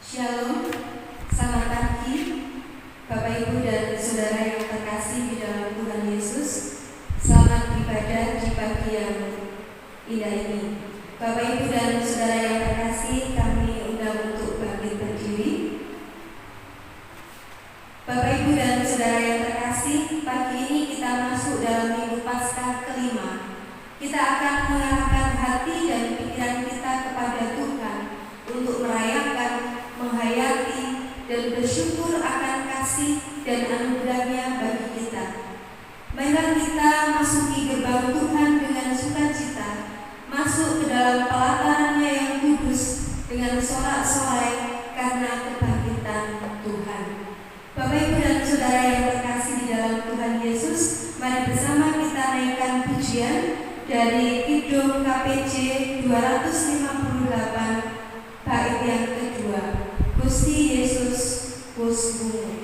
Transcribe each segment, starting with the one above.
Shalom, selamat pagi Bapak Ibu dan Saudara yang terkasih di dalam Tuhan Yesus. Selamat beribadah di pagi yang indah ini. Bapak Ibu dan Saudara yang terkasih, kami undang untuk bangkit berdiri. Bapak Ibu dan Saudara yang terkasih, pagi ini kita masuk dalam Minggu Paskah kelima. Kita akan mengarahkan hati dan pikiran kita kepada Tuhan untuk merayakan, menghayati, dan bersyukur akan kasih dan anugerah-Nya bagi kita. Marilah kita masuki gerbang Tuhan dengan sukacita, masuk ke dalam pelataran-Nya yang kudus dengan sorak-sorai karena kebangkitan Tuhan. Bapak Ibu dan Saudara yang terkasih di dalam Tuhan Yesus, mari bersama kita naikkan pujian dari Kidung KPJ 258 bait yang kedua, Gusti Yesus wus bumi.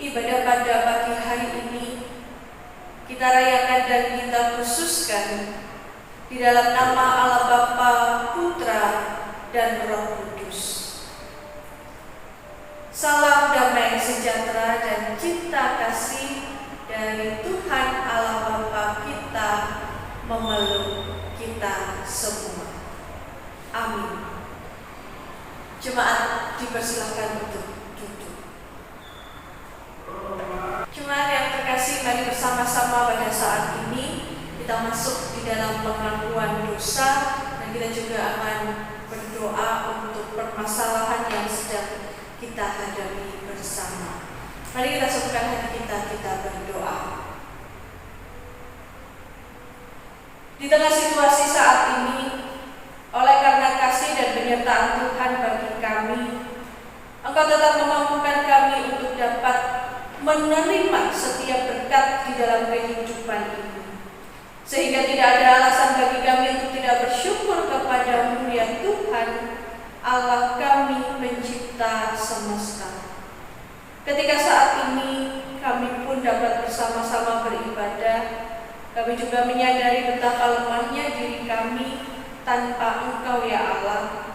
Ibadah pada pagi hari ini kita rayakan dan kita khususkan di dalam nama Allah Bapa, Putra, dan Roh Kudus. Salam damai sejahtera dan cinta kasih dari Tuhan Allah Bapa kita memeluk kita semua. Amin. Jemaat dipersilahkan untuk duduk. Jemaat yang terkasih, mari bersama-sama pada saat ini kita masuk di dalam pengakuan dosa dan kita juga akan berdoa untuk permasalahan yang sedang kita hadapi bersama. Mari kita satukan hati kita berdoa. Di tengah situasi saat ini, oleh karena kasih dan penyertaan Tuhan bagi kami, Engkau tetap memampukan kami untuk dapat menerima setiap berkat di dalam kehidupan ini, sehingga tidak ada alasan bagi kami untuk tidak bersyukur kepada-Mu ya Tuhan, Allah kami pencipta semesta. Ketika saat ini kami pun dapat bersama-sama beribadah, kami juga menyadari betapa lemahnya diri kami tanpa Engkau ya Allah.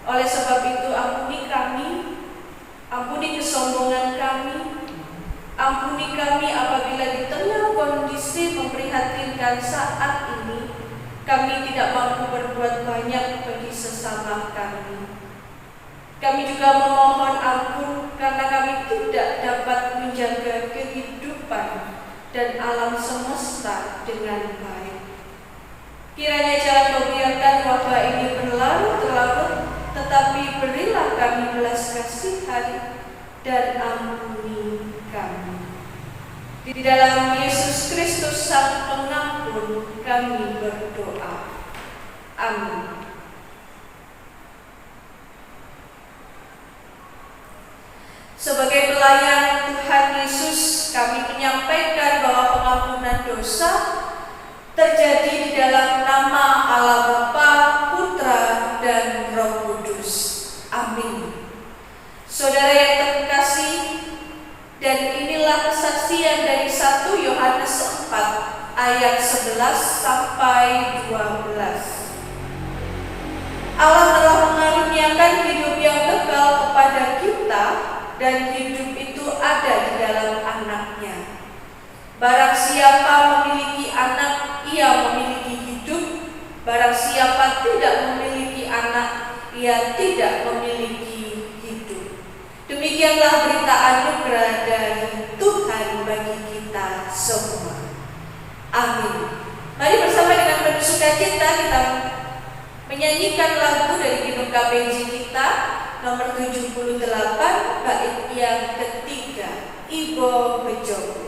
Oleh sebab itu ampuni kami, ampuni kesombongan kami, ampuni kami apabila di tengah kondisi memprihatinkan saat ini kami tidak mampu berbuat banyak bagi sesama kami. Kami juga memohon ampun karena kami tidak dapat menjaga kehidupan dan alam semesta dengan baik. Kiranya jangan Kau biarkan wabah ini berlarut-larut, tetapi berilah kami belas kasihan dan ampuni kami. Di dalam Yesus Kristus Sang Pengampun kami berdoa. Amin. Sebagai pelayan Tuhan Yesus, kami menyampaikan bahwa pengampunan dosa terjadi di dalam nama Allah Bapa, Putra, dan Roh Kudus. Amin. Saudara yang terkasih, dan inilah kesaksian dari 1 Yohanes 4 ayat 11 sampai 12. Allah telah mengaruniakan hidup yang kekal kepada kita dan hidup itu ada di dalam Anak-Nya. Barang siapa memiliki Anak, ia memiliki hidup. Barang siapa tidak memiliki Anak, ia tidak memiliki hidup. Demikianlah berita anugerah dari Tuhan bagi kita semua. Amin. Mari bersama dengan penuh sukacita kita menyanyikan lagu dari himne KPJ kita nomor 78 bait yang ketiga, Ibo Bejo.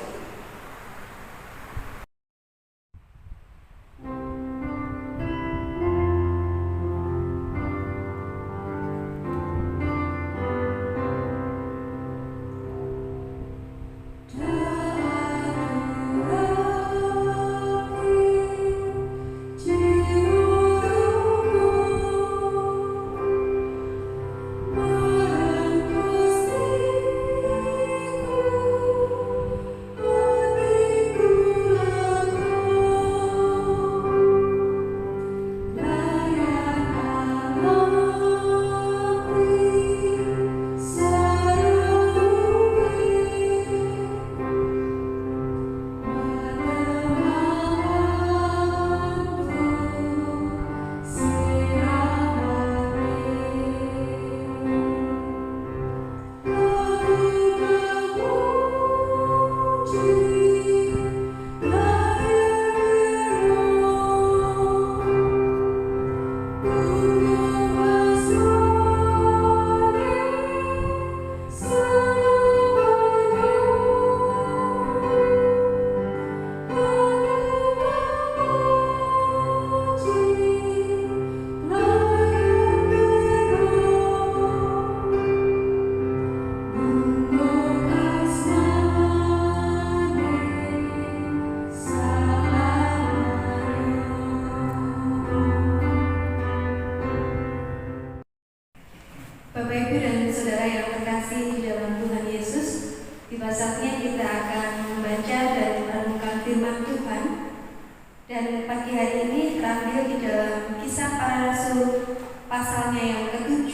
Dan pagi hari ini terambil di dalam Kisah Para Rasul pasalnya yang ke-7,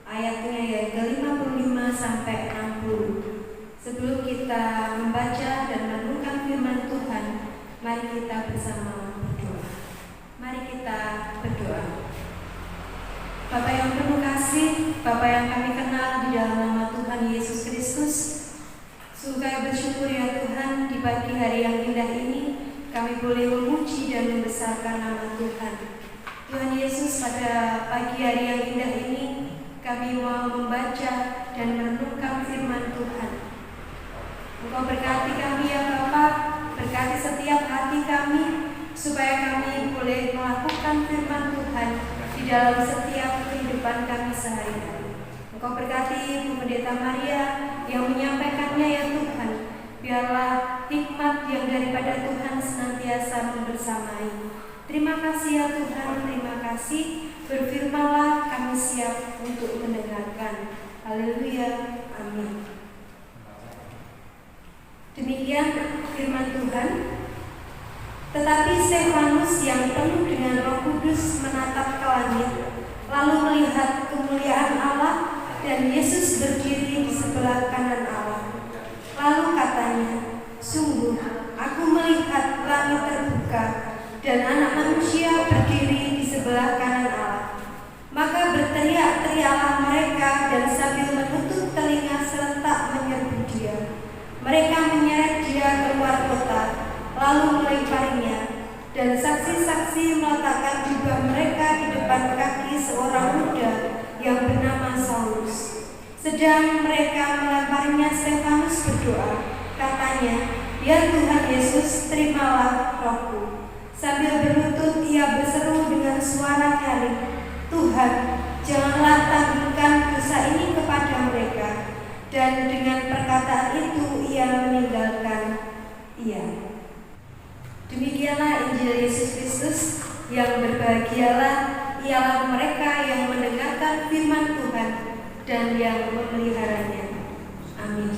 ayatnya yang ke-55 sampai 60. Sebelum kita membaca dan merenungkan firman Tuhan, mari kita bersama berdoa. Mari kita berdoa. Bapa yang penuh kasih, Bapa yang kami kenal di dalam nama Tuhan Yesus Kristus, sungguh kami bersyukur ya Tuhan, di pagi hari yang indah ini kami boleh memuji dan membesarkan nama Tuhan. Tuhan Yesus, pada pagi hari yang indah ini kami mau membaca dan merenungkan firman Tuhan. Engkau berkati kami ya Bapa, berkati setiap hati kami, supaya kami boleh melakukan firman Tuhan di dalam setiap kehidupan kami sehari-hari. Engkau berkati Ibu Pendeta Maria yang menyampaikannya ya Tuhan. Biarlah hikmat yang daripada Tuhan senantiasa membersamai. Terima kasih ya Tuhan, terima kasih. Berfirmanlah, kami siap untuk mendengarkan. Haleluya, amin. Demikian firman Tuhan. Tetapi Stefanus yang penuh dengan Roh Kudus menatap ke langit, lalu melihat kemuliaan Allah dan Yesus berdiri di sebelah kanan Allah. Lalu katanya, sungguh aku melihat langit terbuka dan Anak Manusia berdiri di sebelah kanan Allah. Maka berteriak-teriaklah mereka dan sambil menutup telinga serentak menyerbu Dia. Mereka menyeret Dia keluar kota, lalu melemparinya, dan saksi-saksi meletakkan jubah mereka di depan kaki seorang muda yang bernama Saulus. Sedang mereka melemparinya, Stefanus berdoa, katanya, ya Tuhan Yesus, terimalah rohku. Sambil berlutut ia berseru dengan suara nyaring, Tuhan, janganlah tanggungan dosa ini kepada mereka. Dan dengan perkataan itu ia meninggalkan ia. Demikianlah Injil Yesus Kristus. Yang berbahagialah ialah mereka yang mendengarkan firman Tuhan dan yang memeliharanya. Amin.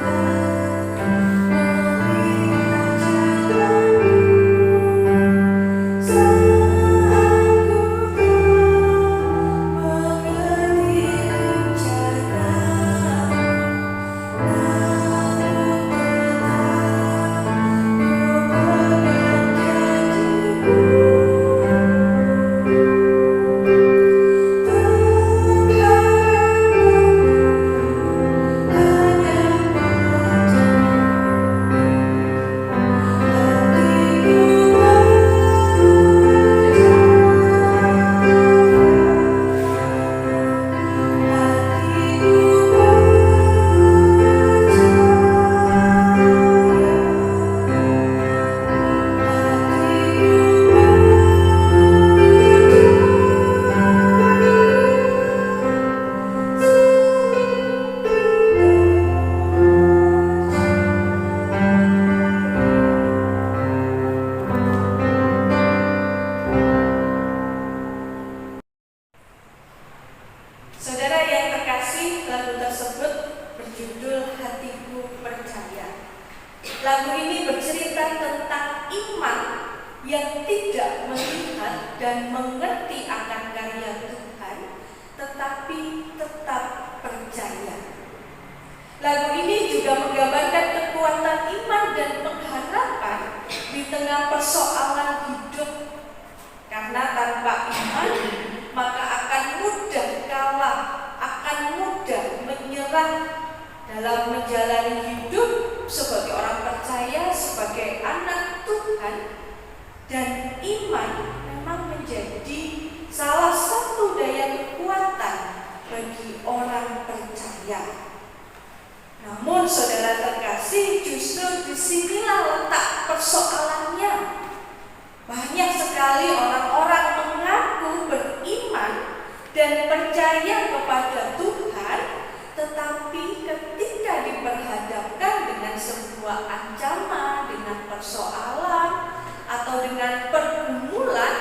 Aku berjudul Hatiku Percaya. Lagu ini bercerita tentang iman yang tidak melihat dan mengerti akan karya Tuhan, tetapi tetap percaya. Lagu ini juga menggambarkan kekuatan iman dan pengharapan di tengah persoalan hidup. Karena tanpa iman, maka akan mudah kalah, akan mudah menyerah dalam menjalani hidup sebagai orang percaya, sebagai anak Tuhan. Dan iman memang menjadi salah satu daya kekuatan bagi orang percaya. Namun saudara terkasih, justru disinilah letak persoalannya. Banyak sekali orang-orang mengaku beriman dan percaya kepada Tuhan, tetapi ketika diperhadapkan dengan sebuah ancaman, dengan persoalan, atau dengan pergumulan,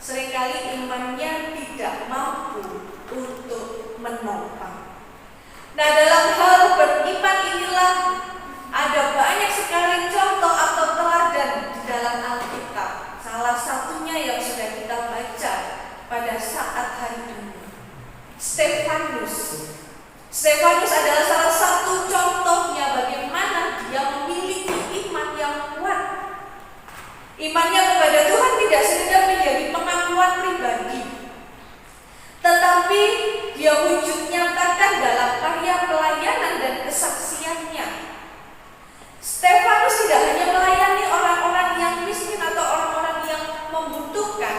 seringkali imannya tidak mampu untuk menopang. Nah, dalam hal beriman inilah ada banyak sekali contoh atau teladan di dalam Alkitab. Salah satunya yang sudah kita baca pada saat hari ini, Stefanus. Stefanus adalah salah satu contohnya bagaimana dia memiliki iman yang kuat. Imannya kepada Tuhan tidak sekedar menjadi pengakuan pribadi, tetapi dia wujud nyatakan dalam karya pelayanan dan kesaksiannya. Stefanus tidak hanya melayani orang-orang yang miskin atau orang-orang yang membutuhkan,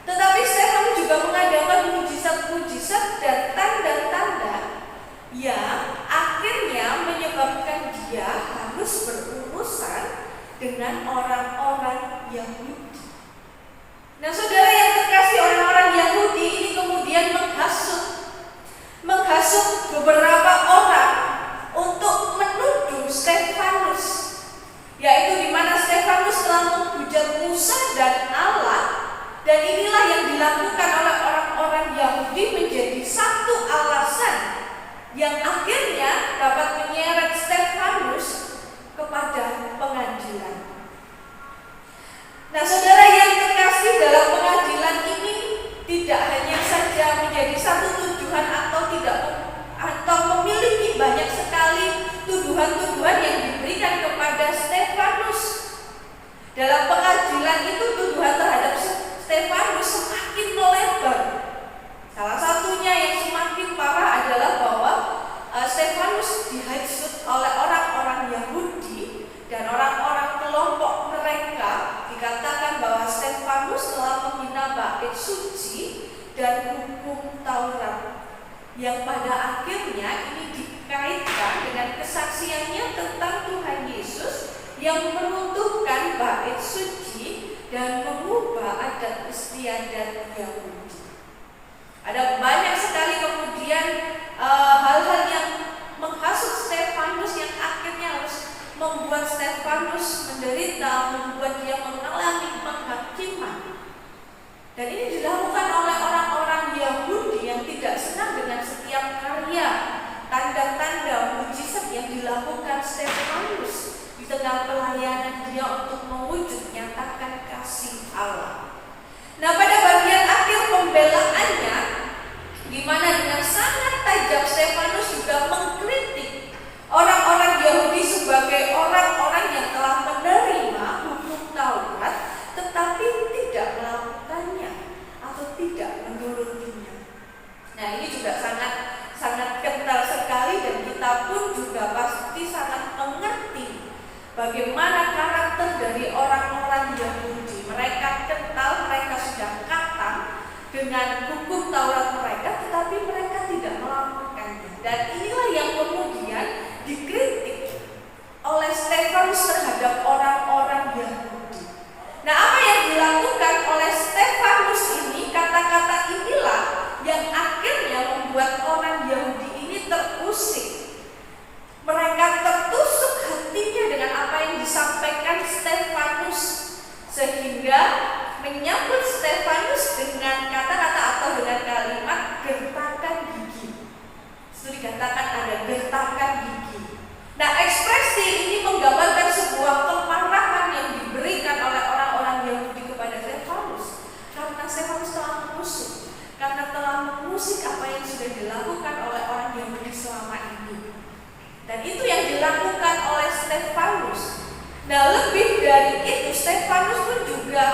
tetapi Stefanus juga mengadakan mujizat-mujizat dan tanda-tanda yang akhirnya menyebabkan dia harus berurusan dengan orang-orang Yahudi. Nah, saudara yang terkasih, orang-orang Yahudi ini kemudian menghasut beberapa orang untuk menuduh Stefanus, yaitu di mana Stefanus telah menghujat Musa dan Allah, dan inilah yang dilakukan oleh orang-orang Yahudi menjadi satu alasan yang akhirnya dapat menyeret Stefanus kepada pengadilan. Nah, saudara yang terkasih, dalam pengadilan ini tidak hanya saja menjadi satu tuduhan atau memiliki banyak sekali tuduhan-tuduhan yang diberikan kepada Stefanus. Dalam pengadilan itu tuduhan terhadap Stefanus semakin melebar. Salah satunya yang semakin parah adalah bahwa Stefanus dihasut oleh orang-orang Yahudi dan orang-orang kelompok mereka. Dikatakan bahwa Stefanus telah menghina bait suci dan hukum Taurat, yang pada akhirnya ini dikaitkan dengan kesaksiannya tentang Tuhan Yesus yang meruntuhkan bait suci dan mengubah adat istiadat Yahudi. Ada banyak sekali kemudian hal-hal yang menghasut Stefanus yang akhirnya harus membuat Stefanus menderita, membuat dia mengalami penghakiman. Dan ini dilakukan oleh orang-orang Yahudi yang tidak senang dengan setiap karya, tanda-tanda, mujizat yang dilakukan Stefanus di tengah pelayanan dia untuk mewujud nyatakan kasih Allah. Nah, pada bagian akhir pembelaannya, di mana dengan sangat tajam Stefanus juga mengkritik orang-orang Yahudi sebagai orang-orang yang telah menerima hukum Taurat tetapi tidak melakukannya atau tidak menurutinya. Nah, ini juga sangat kental sekali, dan kita pun juga pasti sangat mengerti bagaimana karakter dari orang-orang Yahudi. Mereka kental, mereka sudah katam dengan hukum Taurat mereka, tetapi mereka tidak melakukannya. Dan inilah yang kemudian dikritik oleh Stefanus terhadap orang-orang Yahudi. Nah, apa yang dilakukan oleh Stefanus ini, kata-kata inilah yang akhirnya membuat orang Yahudi ini terusik. Mereka tertusuk hatinya dengan apa yang disampaikan Stefanus, sehingga menyambut Stefanus dengan kata-kata atau dengan kalimat, Nah, lebih dari itu, Stefanus pun juga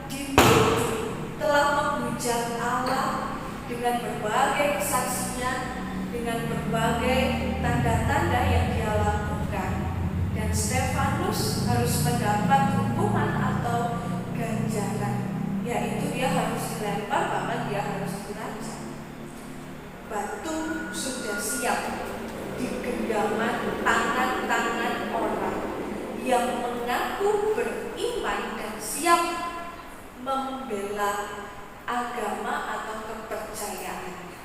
dituduh telah menghujat Allah dengan berbagai kesaksian, dengan berbagai tanda-tanda yang dia lakukan. Dan Stefanus harus mendapat hukuman atau ganjaran, yaitu dia harus dilempar, bahkan dia harus dirajam. Batu sudah siap di genggaman tangan-tangan orang yang mengaku beriman dan siap membela agama atau kepercayaannya.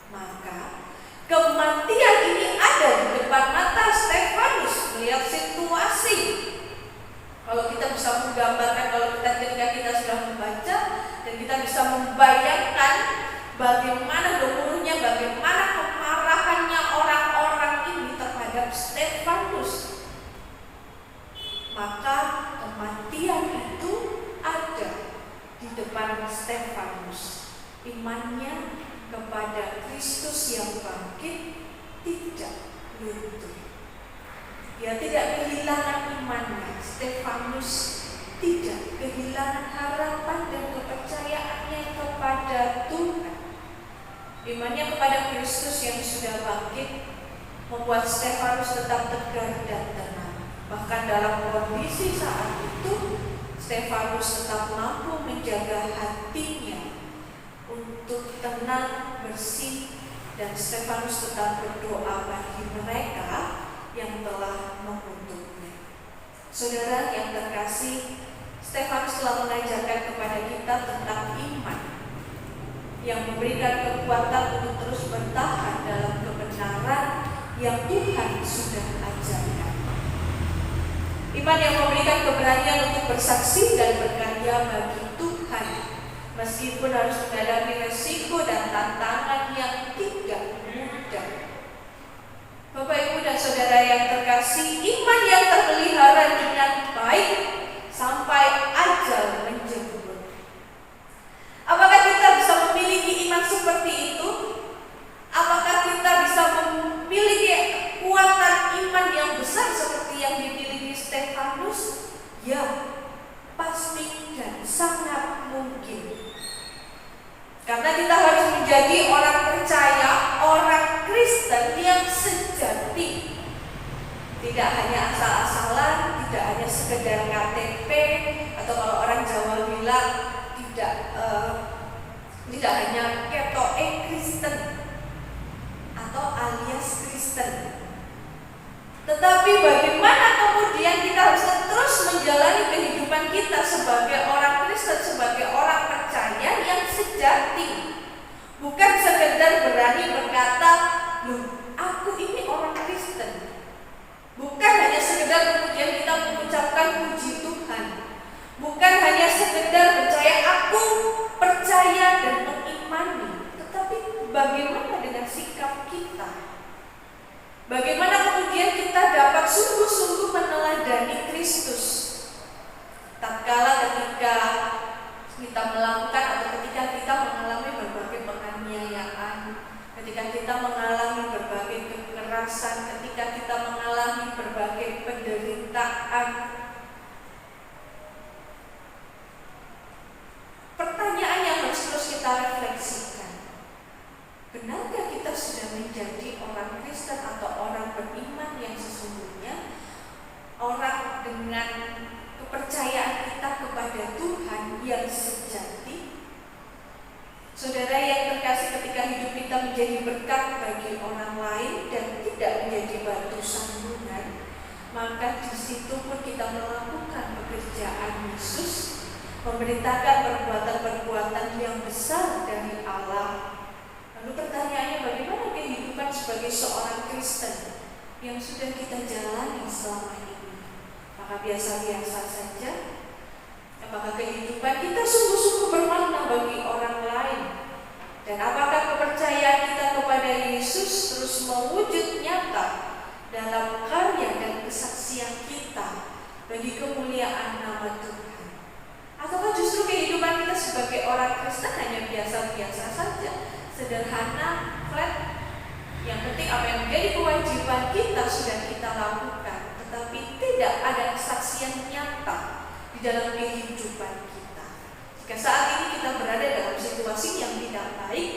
Maka kematian ini ada di depan mata Stefanus. Melihat situasi, kalau kita bisa menggambarkan, kalau ketika kita sudah membaca dan kita bisa membayangkan bagaimana gemuruhnya, bagaimana kemarahannya orang-orang ini terhadap Stefanus, maka kematian itu ada di depan Stefanus. Imannya kepada Kristus yang bangkit tidak luntur. Dia tidak kehilangan imannya. Stefanus tidak kehilangan harapan dan kepercayaannya kepada Tuhan. Imannya kepada Kristus yang sudah bangkit membuat Stefanus tetap tegar dan tenang. Bahkan dalam kondisi saat itu, Stefanus tetap mampu menjaga hatinya untuk tenang, bersih, dan Stefanus tetap berdoa bagi mereka yang telah mengutuknya. Saudara yang terkasih, Stefanus telah mengajarkan kepada kita tentang iman yang memberikan kekuatan untuk terus bertahan dalam kebenaran yang Tuhan sudah ajarkan. Iman yang memberikan keberanian untuk bersaksi dan berkarya bagi Tuhan, meskipun harus menghadapi resiko dan tantangan yang tidak mudah. Bapak, Ibu, dan Saudara yang terkasih, iman yang terpelihara dengan baik sampai ajal menjemput. Apakah kita bisa memiliki iman seperti itu? Apakah kita bisa memiliki kekuatan iman yang besar seperti yang dimiliki Stefanus? Ya, pasti dan sangat mungkin. Karena kita harus menjadi orang percaya, orang Kristen yang sejati. Tidak hanya asal-asalan, tidak hanya sekedar KTP, atau kalau orang Jawa bilang tidak hanya ketoke Kristen atau alias Kristen. Tetapi bagaimana kemudian kita harus terus menjalani kehidupan kita sebagai orang Kristen, sebagai orang percaya yang sejati. Bukan sekedar berani berkata, loh, aku ini orang Kristen. Bukan hanya sekedar kemudian kita mengucapkan puji Tuhan. Bukan hanya sekedar percaya, aku percaya dan mengimani. Tetapi bagaimana dengan sikap kita? Bagaimana kemudian kita dapat sungguh-sungguh meneladani Kristus? Tatkala ketika kita melakukan atau ketika kita mengalami berbagai penganiayaan, ketika kita mengalami berbagai kekerasan, ketika kita mengalami berbagai penderitaan, pertanyaan yang harus terus kita refleksikan, benarkah kita sudah menjadi orang Kristen atau orang beriman yang sesungguhnya, orang dengan kepercayaan kita kepada Tuhan yang sejati? Saudara yang terkasih, ketika hidup kita menjadi berkat bagi orang lain dan tidak menjadi batu sandungan, maka di situ pun kita melakukan pekerjaan Yesus, memberitakan perbuatan-perbuatan yang besar dari Allah. Lalu pertanyaannya, bagaimana kehidupan sebagai seorang Kristen yang sudah kita jalani selama ini? Apakah biasa-biasa saja? Apakah kehidupan kita sungguh-sungguh bermakna bagi orang lain? Dan apakah kepercayaan kita kepada Yesus terus mewujud nyata dalam karya dan kesaksian kita bagi kemuliaan nama Tuhan? Ataukah justru kehidupan kita sebagai orang Kristen hanya biasa-biasa saja, sederhana, flat, yang penting apa yang menjadi kewajiban kita sudah kita lakukan, tetapi tidak ada kesaksian yang nyata di dalam kehidupan kita. Jika saat ini kita berada dalam situasi yang tidak baik,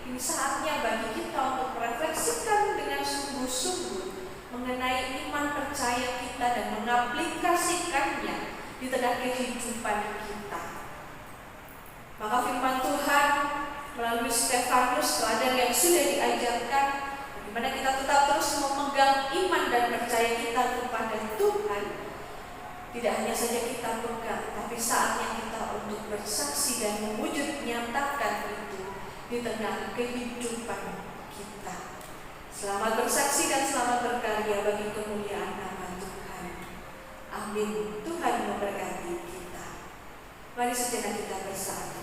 ini saatnya bagi kita untuk merefleksikan dengan sungguh-sungguh mengenai iman percaya kita dan mengaplikasikannya di tengah kehidupan kita. Maka firman Tuhan melalui Stefanus, teladan yang sudah diajarkan, bagaimana kita tetap terus memegang iman dan percaya kita kepada Tuhan. Tidak hanya saja kita pegang, tapi saatnya kita untuk bersaksi dan mewujud nyatakan itu di tengah kehidupan kita. Selamat bersaksi dan selamat berkarya bagi kemuliaan nama Tuhan. Amin. Tuhan memberkati kita. Mari sejenak kita bersatu.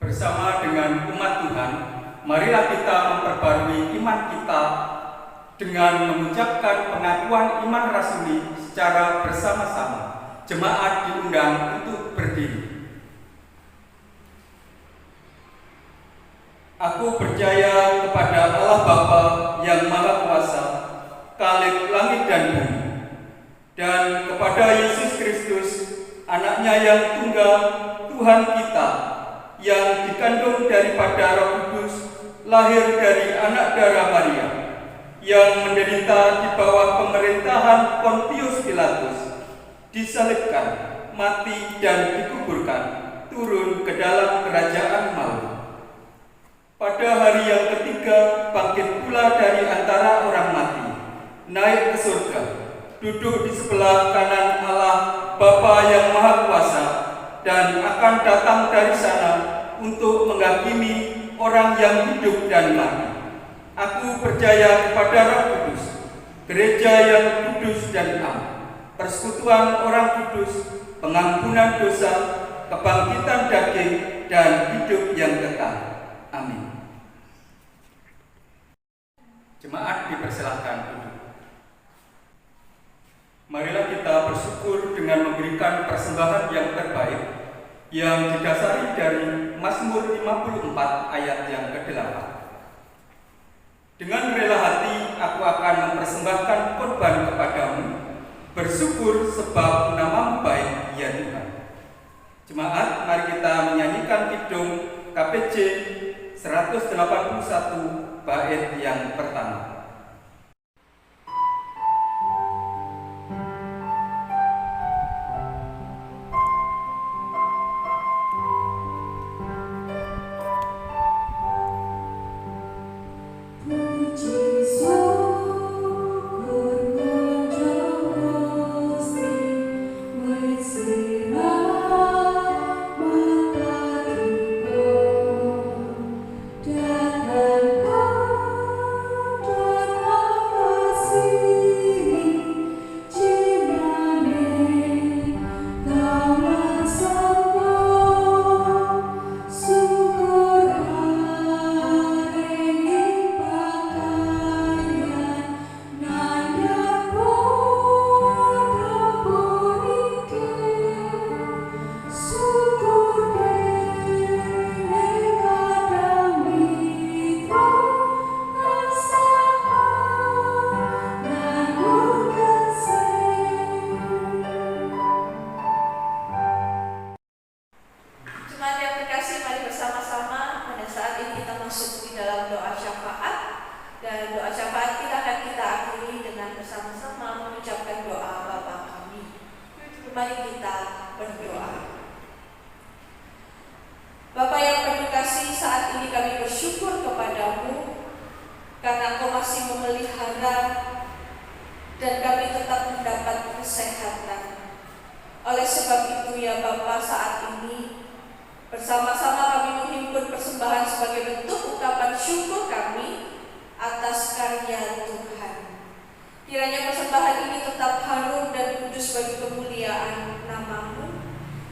Bersama dengan umat Tuhan, marilah kita memperbarui iman kita dengan mengucapkan pengakuan iman rasuli secara bersama-sama. Jemaat diundang untuk berdiri. Aku percaya kepada Allah Bapa yang Maha Kuasa, Khalik langit dan bumi, dan kepada Yesus Kristus, Anaknya yang tunggal, Tuhan kita, yang dikandung daripada Roh Kudus, lahir dari anak darah Maria, yang menderita di bawah pemerintahan Pontius Pilatus, disalibkan, mati dan dikuburkan, turun ke dalam kerajaan maut. Pada hari yang ketiga bangkit pula dari antara orang mati, naik ke surga, duduk di sebelah kanan Allah Bapa yang Maha Kuasa, dan akan datang dari sana untuk menghakimi orang yang hidup dan mati. Aku percaya kepada Roh Kudus, gereja yang kudus dan am, persekutuan orang kudus, pengampunan dosa, kebangkitan daging, dan hidup yang kekal. Amin. Jemaat dipersilahkan duduk. Marilah kita bersyukur dengan memberikan persembahan yang terbaik yang didasari dari Mazmur 54 ayat yang ke-8. Dengan rela hati aku akan mempersembahkan korban kepadamu, bersyukur sebab namamu baik ya Tuhan. Jemaat, mari kita menyanyikan kidung KPJ 181 bait yang pertama.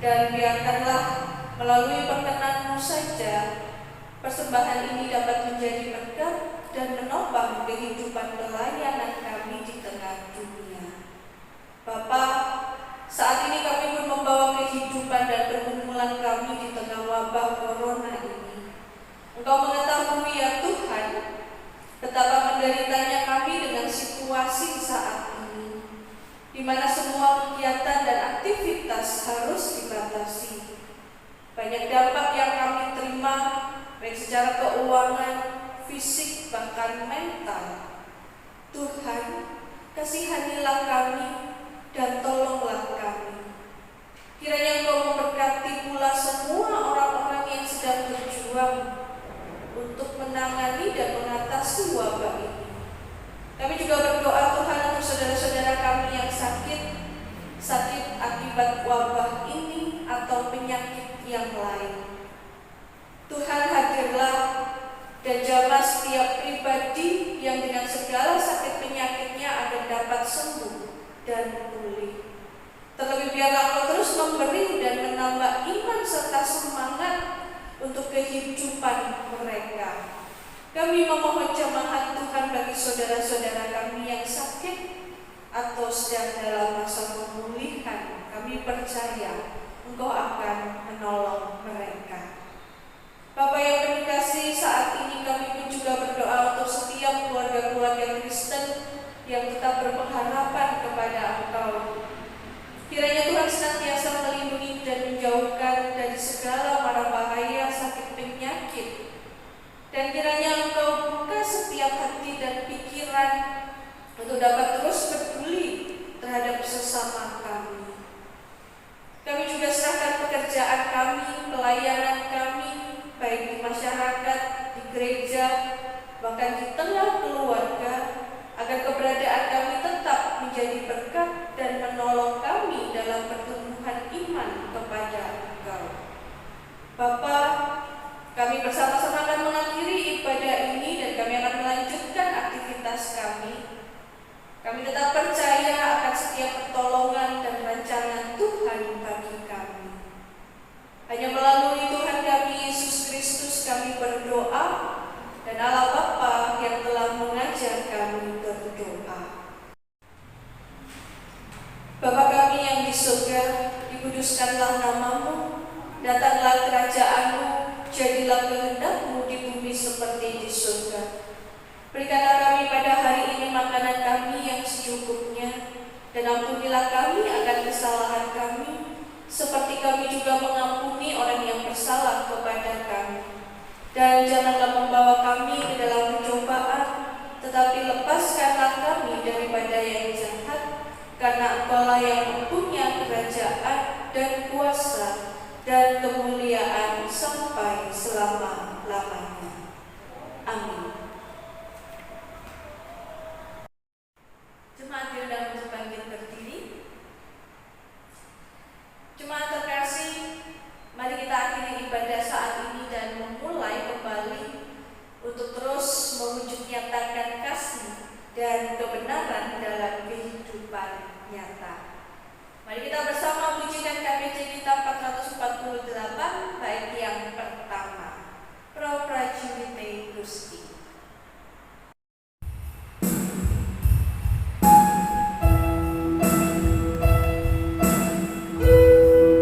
Dan biarkanlah melalui perkenan-Mu saja persembahan ini dapat menjadi berkat dan menopang kehidupan pelayanan kami di tengah dunia. Bapa di mana semua kegiatan dan aktivitas harus dibatasi. Banyak dampak yang kami terima, baik secara keuangan, fisik, bahkan mental. Tuhan, kasihanilah kami dan tolonglah kami. Kiranya Engkau memberkati pula semua orang-orang yang sedang berjuang untuk menangani dan mengatasi wabah ini. Kami juga berdoa Tuhan untuk saudara-saudara kami yang sakit akibat wabah ini atau penyakit yang lain. Tuhan, hadirlah dan jamah setiap pribadi yang dengan segala sakit penyakitnya agar dapat sembuh dan pulih. Terlebih biarlah Engkau terus memberi dan menambah iman serta semangat untuk kehidupan mereka. Kami memohon jamahan Tuhan bagi saudara-saudara kami yang sakit atau sedang dalam masa pemulihan. Kami percaya Engkau akan menolong mereka. Bapa yang berkasih, saat ini kami pun juga berdoa untuk setiap keluarga-keluarga Kristen yang tetap berpengharapan kepada Engkau. Kiranya Tuhan senantiasa melindungi dan menjauhkan dari segala mara bahaya sakit penyakit. Dan kiranya Engkau buka setiap hati dan pikiran untuk dapat terus peduli terhadap sesama kami. Kami juga serahkan pekerjaan kami, pelayanan kami, baik di masyarakat, di gereja, bahkan di tengah keluarga, agar keberadaan kami tetap menjadi berkat dan menolong kami dalam pertumbuhan iman kepada Engkau. Bapa, kami bersama-sama akan mengakhiri ibadah ini dan kami akan melanjutkan aktivitas kami. Kami tetap percaya akan setiap pertolongan dan rancangan Tuhan bagi kami. Hanya melalui Tuhan kami Yesus Kristus kami berdoa, dan Allah Bapa yang telah mengajar kami berdoa. Bapa kami yang di surga, dikuduskanlah namamu, datanglah kerajaan-Mu, jadilah kehendak-Mu di bumi seperti di surga. Berikanlah kami pada hari ini makanan kami yang secukupnya, dan ampunilah kami akan kesalahan kami, seperti kami juga mengampuni orang yang bersalah kepada kami. Dan janganlah membawa kami ke dalam pencobaan, tetapi lepaskanlah kami daripada yang jahat, karena Engkau-lah yang mempunyai kerajaan dan kuasa dan kemuliaan sampai selama-lamanya. Amin. Jemaat diundang untuk bangkit berdiri. Jemaat terkasih, mari kita akhiri ibadah saat ini dan memulai kembali untuk terus mewujud nyatakan kasih dan kebenaran dalam kehidupan nyata. Mari kita bersama pujikan KBJ kita 448 bait yang pertama, Pro Prajurit Gusti. Prajurit Gusti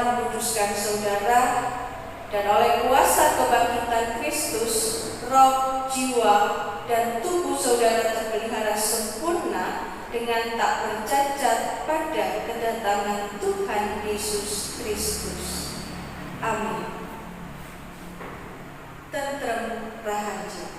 menguduskan saudara, dan oleh kuasa kebangkitan Kristus, roh, jiwa, dan tubuh saudara terpelihara sempurna dengan tak bercacat pada kedatangan Tuhan Yesus Kristus. Amin. Tentrem Rahaja.